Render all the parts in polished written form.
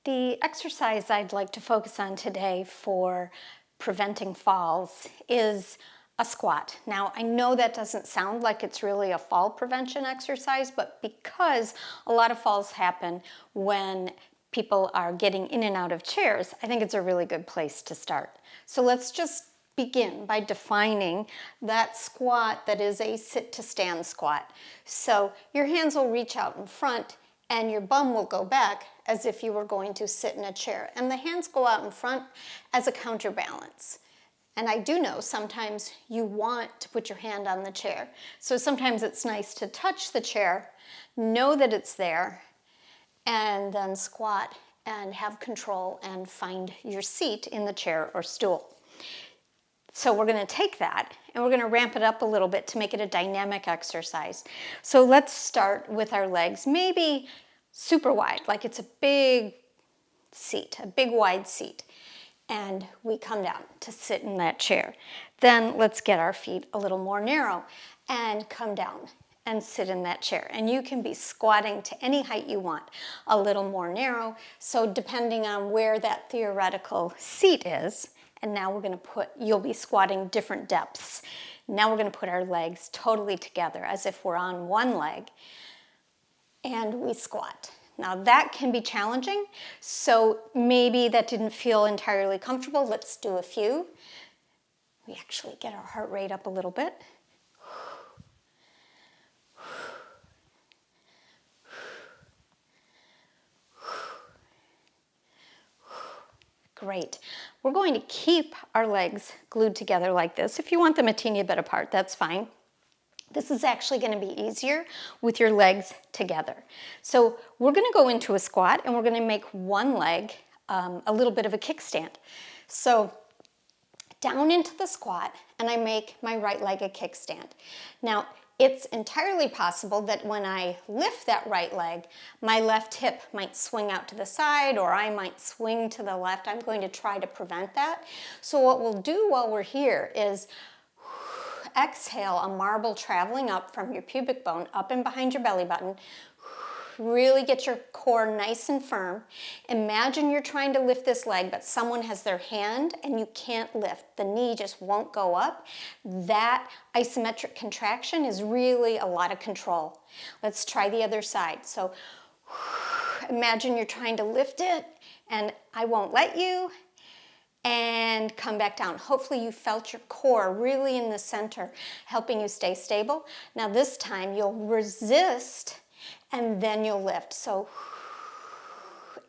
The exercise I'd like to focus on today for preventing falls is a squat. Now, I know that doesn't sound like it's really a fall prevention exercise, but because a lot of falls happen when people are getting in and out of chairs, I think it's a really good place to start. So let's just begin by defining that squat that is a sit to stand squat. So your hands will reach out in front and your bum will go back as if you were going to sit in a chair. And the hands go out in front as a counterbalance. And I do know sometimes you want to put your hand on the chair. So sometimes it's nice to touch the chair, know that it's there, and then squat and have control and find your seat in the chair or stool. So we're going to take that and we're going to ramp it up a little bit to make it a dynamic exercise. So let's start with our legs, maybe super wide, like it's a big seat, a big wide seat. And we come down to sit in that chair. Then let's get our feet a little more narrow and come down and sit in that chair. And you can be squatting to any height you want, a little more narrow. So depending on where that theoretical seat is, and now we're going to you'll be squatting different depths. Now we're going to put our legs totally together as if we're on one leg, and we squat. Now that can be challenging, so maybe that didn't feel entirely comfortable. Let's do a few. We actually get our heart rate up a little bit. Great. We're going to keep our legs glued together like this. If you want them a teeny bit apart, that's fine. This is actually going to be easier with your legs together. So we're going to go into a squat and we're going to make one leg a little bit of a kickstand. So down into the squat, and I make my right leg a kickstand. Now, it's entirely possible that when I lift that right leg, my left hip might swing out to the side or I might swing to the left. I'm going to try to prevent that. So what we'll do while we're here is exhale a marble traveling up from your pubic bone, up and behind your belly button. Really get your core nice and firm. Imagine you're trying to lift this leg, but someone has their hand and you can't lift. The knee just won't go up. That isometric contraction is really a lot of control. Let's try the other side. So imagine you're trying to lift it and I won't let you. And come back down. Hopefully you felt your core really in the center, helping you stay stable. Now this time you'll resist and then you'll lift. So,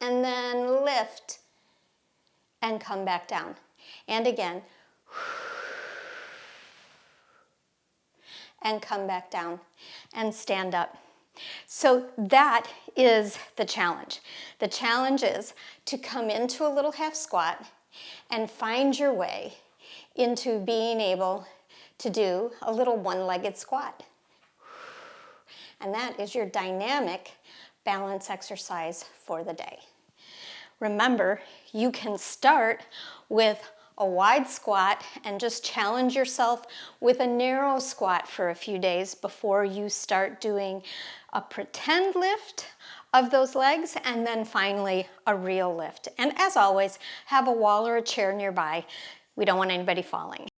and then lift and come back down. And again, and come back down and stand up. So that is the challenge. The challenge is to come into a little half squat and find your way into being able to do a little one-legged squat. And that is your dynamic balance exercise for the day. Remember, you can start with a wide squat and just challenge yourself with a narrow squat for a few days before you start doing a pretend lift of those legs and then finally a real lift. And as always, have a wall or a chair nearby. We don't want anybody falling.